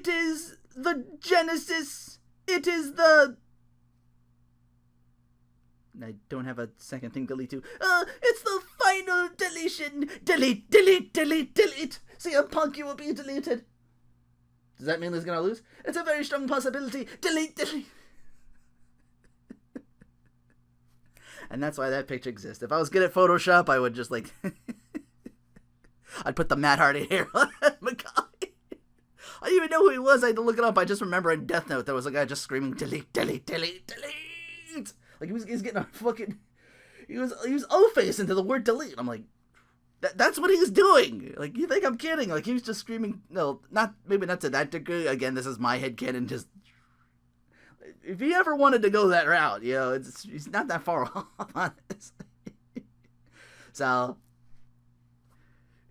it is the Genesis. It is the... I don't have a second thing to delete to. It's the final deletion. Delete, delete, delete, delete. CM Punk, you will be deleted. Does that mean he's gonna lose? It's a very strong possibility. Delete, delete. And that's why that picture exists. If I was good at Photoshop, I would just like... I'd put the Matt Hardy hair on Mikami. I didn't even know who he was. I had to look it up. I just remember in Death Note, there was a guy just screaming, delete, delete, delete, delete. Like, he was getting a fucking... He was O-face into the word delete. I'm like, that's what he was doing. Like, you think I'm kidding? Like, he was just screaming... No, maybe not to that degree. Again, this is my headcanon. Just... If he ever wanted to go that route, you know, he's not that far off, honestly. So,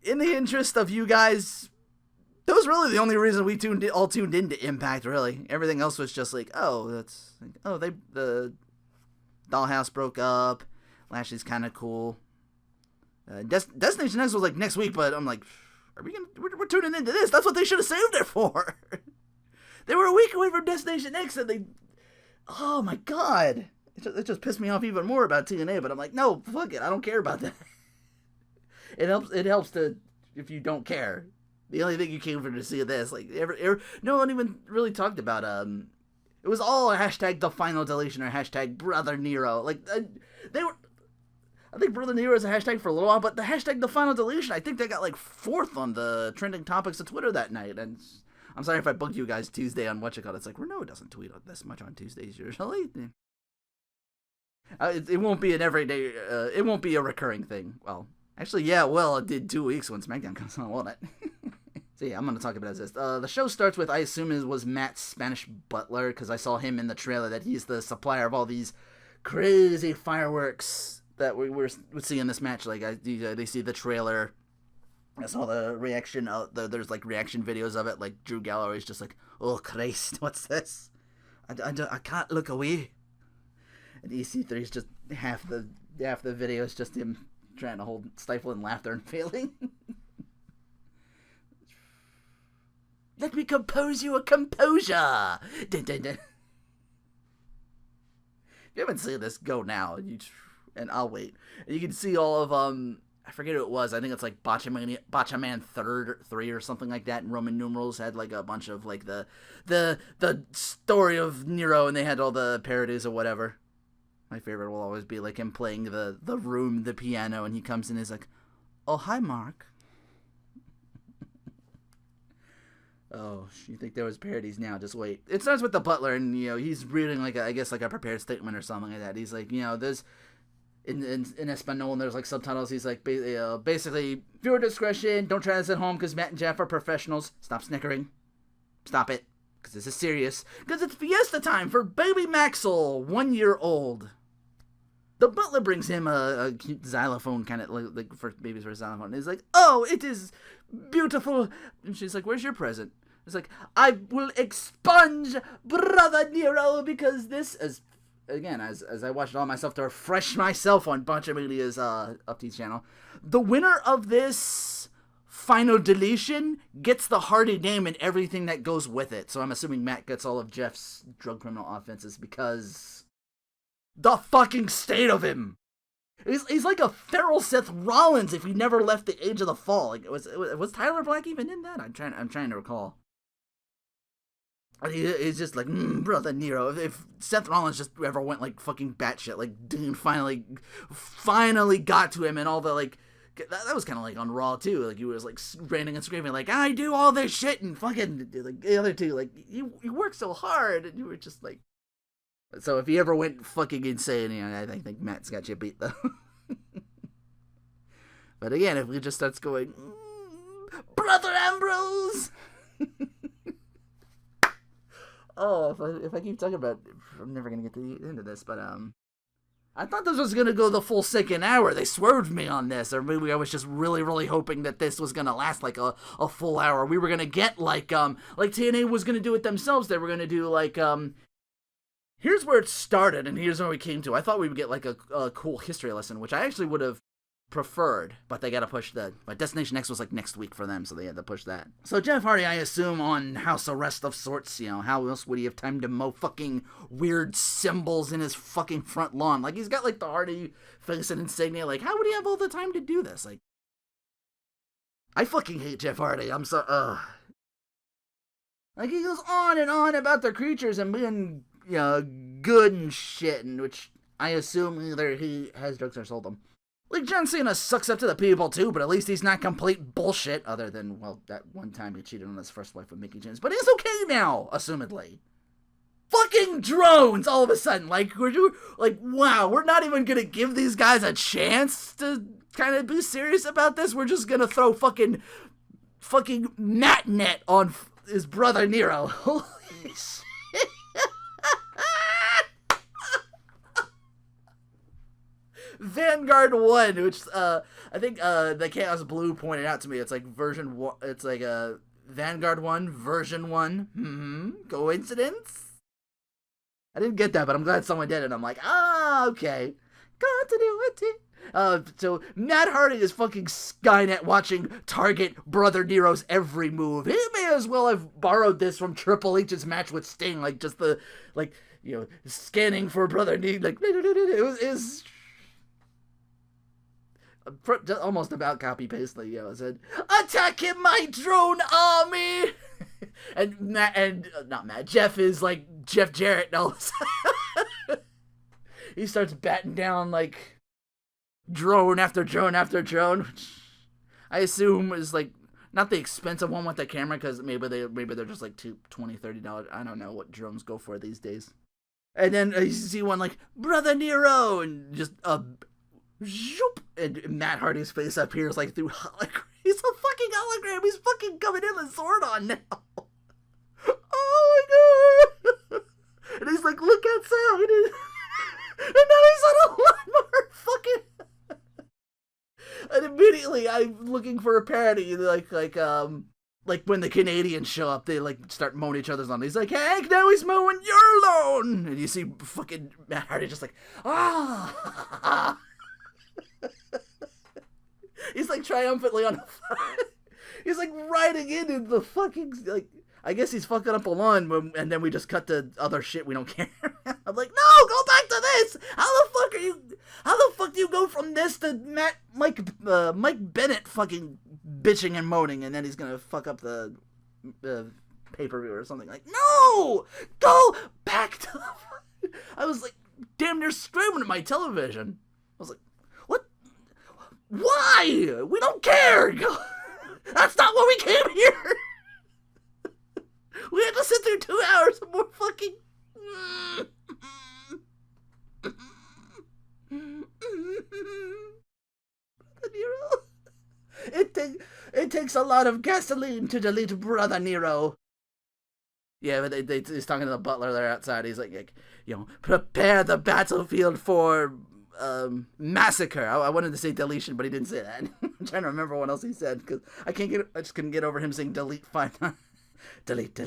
in the interest of you guys, that was really the only reason we all tuned into Impact, really. Everything else was just like, the Dollhouse broke up, Lashley's kind of cool. Destination X was like next week, but I'm like, we're tuning into this. That's what they should have saved it for. They were a week away from Destination X, and they... Oh, my God. It just pissed me off even more about TNA, but I'm like, no, fuck it. I don't care about that. It helps to, if you don't care. The only thing you came for to see this, like, no one even really talked about, it was all hashtag the final deletion or hashtag Brother Nero. Like, I think Brother Nero is a hashtag for a little while, but the hashtag the final deletion, I think they got, like, 4th on the trending topics of Twitter that night, and... I'm sorry if I bugged you guys Tuesday on whatchamacallit. It's like, Rinoa doesn't tweet this much on Tuesdays usually. It won't be an everyday, it won't be a recurring thing. Well, actually, yeah, well, it did 2 weeks when SmackDown comes on, won't it? So yeah, I'm going to talk about this. The show starts with, I assume it was Matt's Spanish butler, because I saw him in the trailer that he's the supplier of all these crazy fireworks that we would see in this match. Like, they see the trailer... I saw the reaction, there's like reaction videos of it, like Drew Galloway's just like, oh Christ, what's this? I can't look away. And EC3's just half the video is just him trying to stifling laughter and failing. Let me compose you a composure! Dun, dun, dun. If you haven't seen this, go now, and I'll wait. And you can see all of, I forget who it was. I think it's like Botchaman 3 or something like that. And Roman numerals had like a bunch of like the story of Nero, and they had all the parodies or whatever. My favorite will always be like him playing the piano, and he comes in and is like, "Oh hi, Mark." Oh, you think there was parodies now? Just wait. It starts with the butler, and you know he's reading like I guess like a prepared statement or something like that. He's like, you know, there's. In Espanol, and there's like subtitles. He's like, basically, viewer discretion. Don't try this at home because Matt and Jeff are professionals. Stop snickering. Stop it, because this is serious. Because it's fiesta time for baby Maxwell, 1 year old. The butler brings him a cute xylophone, kind of like for babies for a xylophone. And he's like, oh, it is beautiful. And she's like, where's your present? It's like, I will expunge Brother Nero because this is. Again, as I watched it all myself to refresh myself on Bunch of Media's Uptease channel, the winner of this final deletion gets the Hardy name and everything that goes with it. So I'm assuming Matt gets all of Jeff's drug criminal offenses because the fucking state of him. He's like a feral Seth Rollins if he never left the Age of the Fall. Like was Tyler Black even in that? I'm trying to recall. He's just like, Brother Nero. If Seth Rollins just ever went like fucking batshit, like Dean finally got to him, and all the like, that was kind of like on Raw too. Like he was like ranting and screaming, like I do all this shit, and fucking like the other two, like you work so hard, and you were just like. So if he ever went fucking insane, you know, I think Matt's got you beat though. But again, if he just starts going, Brother Ambrose. Oh, if I keep talking about it, I'm never going to get to the end of this, but, I thought this was going to go the full second hour. They swerved me on this, or maybe I was just really, really hoping that this was going to last, like, a full hour. We were going to get, like TNA was going to do it themselves. They were going to do, like, here's where it started, and here's where we came to. I thought we would get, like, a cool history lesson, which I actually would have preferred, but they gotta push but Destination X was like next week for them, so they had to push that. So Jeff Hardy, I assume, on house arrest of sorts, how else would he have time to mow fucking weird symbols in his fucking front lawn? Like, he's got like the Hardy face and insignia, like, how would he have all the time to do this? Like, I fucking hate Jeff Hardy, I'm so, Like, he goes on and on about the creatures and being, good and shit, and which I assume either he has drugs or sold them. Like, John Cena sucks up to the people, too, but at least he's not complete bullshit, other than, well, that one time he cheated on his first wife with Mickie James. But he's okay now, assumedly. Fucking drones, all of a sudden. Like, wow, we're not even gonna give these guys a chance to kind of be serious about this? We're just gonna throw fucking Matnet on his brother Nero. Holy shit. Vanguard 1, which I think the Chaos Blue pointed out to me. It's like version 1. It's like Vanguard 1 version 1. Coincidence? I didn't get that, but I'm glad someone did, and I'm like, okay. Continuity. So Matt Hardy is fucking Skynet watching target Brother Nero's every move. He may as well have borrowed this from Triple H's match with Sting, like just the scanning for Brother Nero. Like it was almost about copy paste. Like, it said, "Attacking my drone army," and Jeff is like Jeff Jarrett. And all of a sudden, he starts batting down like drone after drone after drone, which I assume is like not the expensive one with the camera, because maybe they're just like $20-$30. I don't know what drones go for these days. And then you see one like Brother Nero, and just zoop, and Matt Hardy's face appears like through hologram. He's a fucking hologram. He's fucking coming in with sword on now. Oh my god! And he's like, look outside, and now he's on a lawnmower fucking. And immediately I'm looking for a parody, like when the Canadians show up, they like start mowing each other's lawn. He's like, Hank, now he's mowing your lawn, and you see fucking Matt Hardy just like, he's like triumphantly on he's like riding into the fucking, like, I guess he's fucking up a lawn, and then we just cut to other shit we don't care. I'm like, no, go back to this. How the fuck do you go from this to Mike Bennett fucking bitching and moaning, and then he's gonna fuck up the pay-per-view or something? Like, no, go back to the. I was like, damn near screaming at my television. I was like, what? Why? We don't care. That's not what we came here. We had to sit through 2 hours of more fucking. It takes a lot of gasoline to delete Brother Nero. Yeah, but he's talking to the butler there outside. He's like, prepare the battlefield for massacre. I wanted to say deletion, but he didn't say that. I'm trying to remember what else he said, because I just couldn't get over him saying delete 5 times. Delete.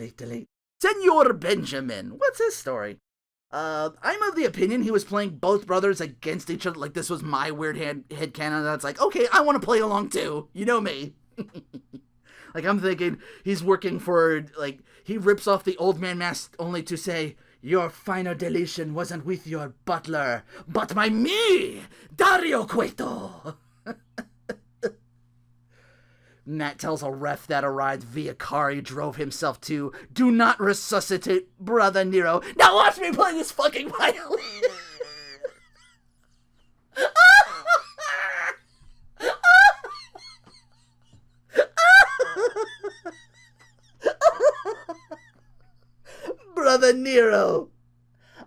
Senor Benjamin, what's his story? I'm of the opinion he was playing both brothers against each other. Like, this was my weird headcanon that's like, okay, I want to play along too. You know me. Like, I'm thinking he's working for, like, he rips off the old man mask only to say, your final deletion wasn't with your butler, but by me, Dario Cueto. Matt tells a ref that a ride Viacari drove himself to do not resuscitate Brother Nero. Now watch me play this fucking violin! Brother Nero,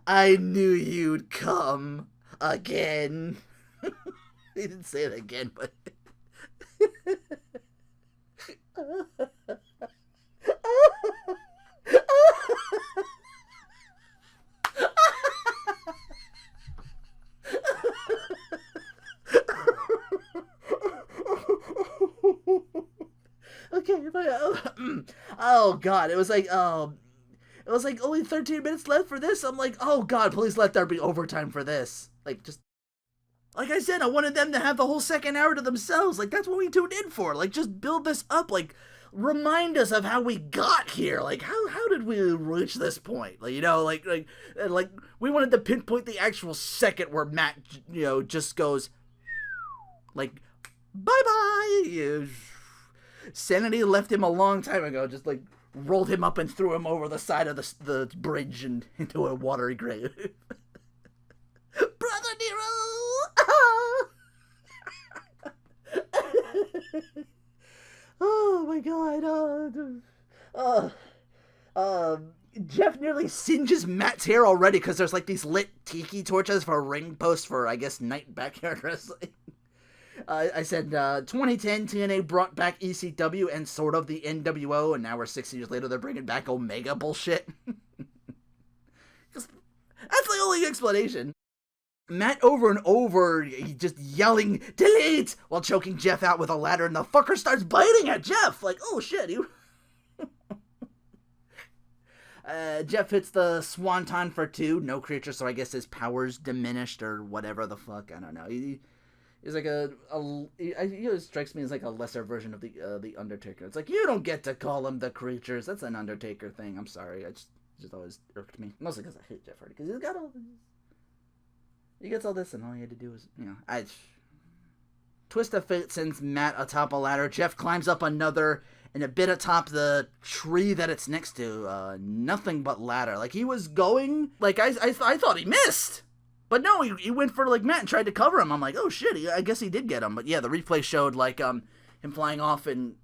I knew you'd come again. He didn't say it again, but... Okay, oh god, it was like only 13 minutes left for this. I'm like, oh god, please let there be overtime for this. Like, just Like I said, I wanted them to have the whole second hour to themselves. Like, that's what we tuned in for. Like, just build this up. Like, remind us of how we got here. Like, how did we reach this point? Like, you know, like we wanted to pinpoint the actual second where Matt, you know, just goes, like, bye-bye. Sanity left him a long time ago. Just, like, rolled him up and threw him over the side of the bridge and into a watery grave. Brother Nero! Oh my god. Jeff nearly singes Matt's hair already because there's like these lit tiki torches for a ring post for, I guess, night backyard wrestling. I said 2010 TNA brought back ECW and sort of the NWO, and now we're 6 years later they're bringing back Omega bullshit. That's the only explanation. Matt over and over, he just yelling, delete, while choking Jeff out with a ladder, and the fucker starts biting at Jeff. Like, oh shit. Jeff hits the swanton for 2, no creature, so I guess his power's diminished or whatever the fuck. I don't know. He's like he strikes me as like a lesser version of the Undertaker. It's like, you don't get to call him the creatures. That's an Undertaker thing. I'm sorry. It just always irked me. Mostly because I hate Jeff Hardy, because he's got all... He gets all this, and all he had to do is, you know, Twist of Fate sends Matt atop a ladder. Jeff climbs up another, and a bit atop the tree that it's next to. Nothing but ladder. Like, he was going, like, I thought he missed. But no, he went for, like, Matt and tried to cover him. I'm like, oh shit, I guess he did get him. But yeah, the replay showed, like, him flying off, and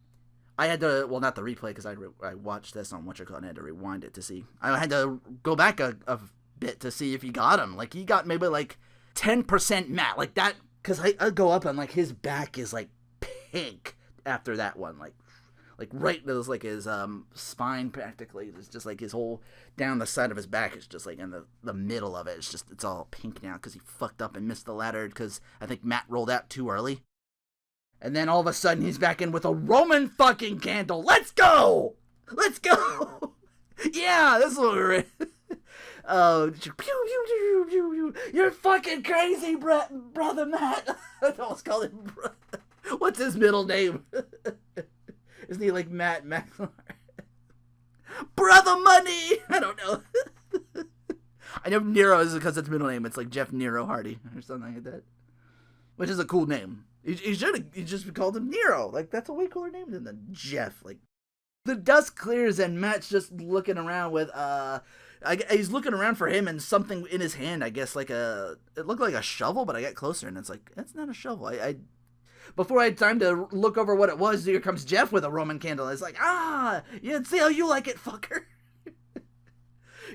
I had to, well, not the replay, because I watched this on Whatchamacallit, and I had to rewind it to see. I had to go back a bit to see if he got him. Like, he got maybe like 10% Matt, like that, because I go up and like his back is like pink after that one, like right, it was like his spine practically, it's just like his whole down the side of his back is just like in the middle of it, it's all pink now because he fucked up and missed the ladder because I think Matt rolled out too early. And then all of a sudden he's back in with a Roman fucking candle. Let's go yeah, this is what we're in. Oh, you're fucking crazy, brother Matt. I almost called him brother. What's his middle name? Isn't he like Matt Maxwell? Brother Money. I don't know. I know Nero is because it's middle name. It's like Jeff Nero Hardy or something like that, which is a cool name. He just called him Nero. Like, that's a way cooler name than the Jeff. Like, the dust clears and Matt's just looking around with he's looking around for him and something in his hand, I guess, like it looked like a shovel, but I got closer and it's like, that's not a shovel. Before I had time to look over what it was, here comes Jeff with a Roman candle. It's like, you see how you like it, fucker.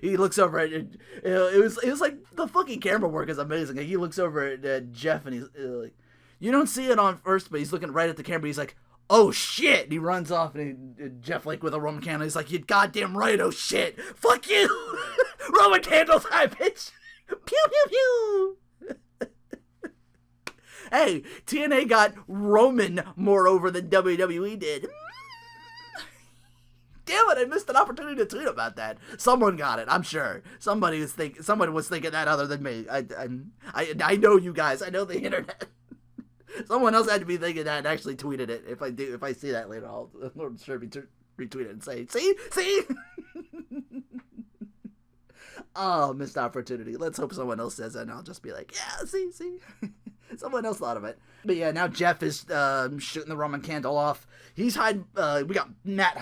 He looks over at it. It was like, the fucking camera work is amazing. Like, he looks over at Jeff and he's like, you don't see it on first, but he's looking right at the camera. He's like, oh shit! And he runs off, and Jeff, like, with a Roman candle, he's like, you goddamn right, oh shit! Fuck you! Roman candle time, bitch! Pew, pew, pew! Hey, TNA got Roman more over than WWE did. Damn it, I missed an opportunity to tweet about that. Someone got it, I'm sure. Someone was thinking that other than me. I know you guys, I know the internet. Someone else had to be thinking that and actually tweeted it. If I see that later, I'll sure retweet it and say, see? Oh, missed opportunity. Let's hope someone else says it and I'll just be like, yeah, see? Someone else thought of it. But yeah, now Jeff is shooting the Roman candle off. He's hiding, we got Matt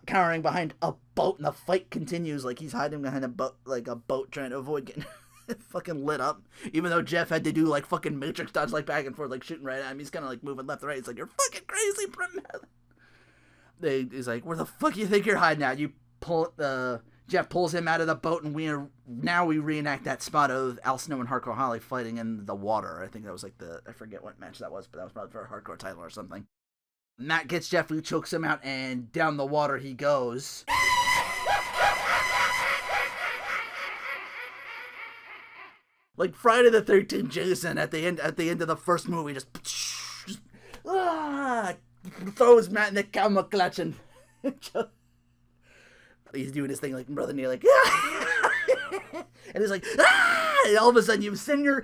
cowering behind a boat, and the fight continues. Like, he's hiding behind a boat trying to avoid getting fucking lit up. Even though Jeff had to do like fucking Matrix dodge, like back and forth, like shooting right at him. He's kind of like moving left to right. He's like, you're fucking crazy, He's like, where the fuck you think you're hiding at? Jeff pulls him out of the boat, and we reenact that spot of Al Snow and Hardcore Holly fighting in the water. I think that was like I forget what match that was, but that was probably for a hardcore title or something. Matt gets Jeff, who chokes him out, and down the water he goes. Like Friday the 13th Jason at the end of the first movie, just throws Matt in the camera clutch, and he's doing his thing like Brother Neil, like, and he's like, And all of a sudden, you Senor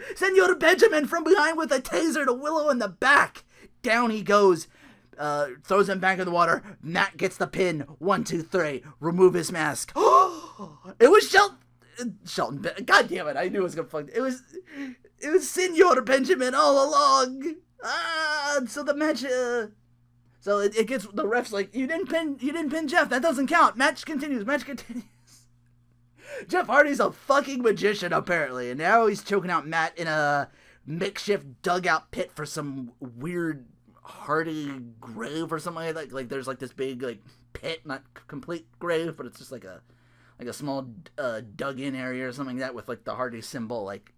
Benjamin from behind with a taser to Willow in the back. Down he goes. Throws him back in the water. Matt gets the pin. 1, 2, 3. Remove his mask. It was Shelton. God damn it! I knew it was gonna fuck. It was Senor Benjamin all along. So the match. So it gets the refs like, you didn't pin Jeff. That doesn't count. Match continues. Jeff Hardy's a fucking magician apparently, and now he's choking out Matt in a makeshift dugout pit for some weird Hardy grave or something like that. Like there's like this big like pit, not complete grave, but it's just like a small dug in area or something like that with like the Hardy symbol like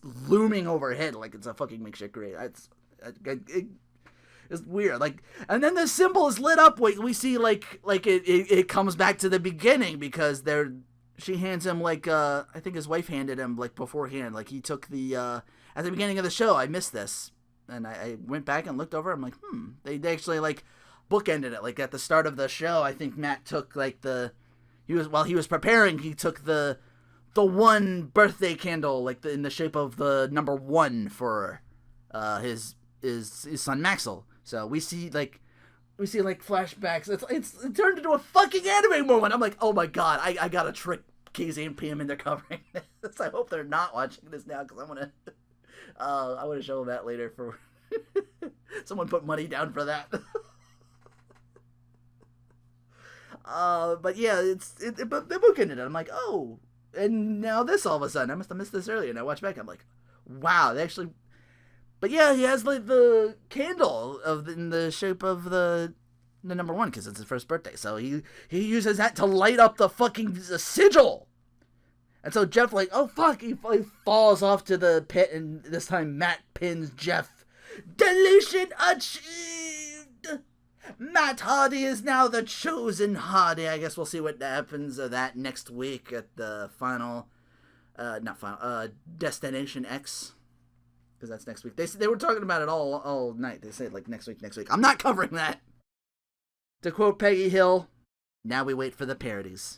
looming overhead like it's a fucking makeshift grave. It's weird. Like, and then the symbol is lit up. We see like it comes back to the beginning because she hands him like I think his wife handed him like beforehand. Like he took the at the beginning of the show. I missed this. And I went back and looked over. I'm like, They actually like bookended it. Like at the start of the show, I think Matt took like while he was preparing, he took the one birthday candle like in the shape of the number 1 for his son Maxwell. So we see like flashbacks. It turned into a fucking anime moment. I'm like, oh my god, I gotta trick KZ and PM into covering this. I hope they're not watching this now because I want to show them that later for someone put money down for that. But yeah, but they're booking it. I'm like, oh, and now this all of a sudden, I must have missed this earlier. And I watch back, I'm like, wow, they actually. But yeah, he has like the candle in the shape of the number 1 because it's his first birthday. So he uses that to light up the fucking sigil. And so Jeff, like, oh fuck, he falls off to the pit, and this time Matt pins Jeff. Deletion achieved! Matt Hardy is now the chosen Hardy. I guess we'll see what happens of that next week at the Destination X. Because that's next week. They were talking about it all night. They said, like, next week. I'm not covering that! To quote Peggy Hill, now we wait for the parodies.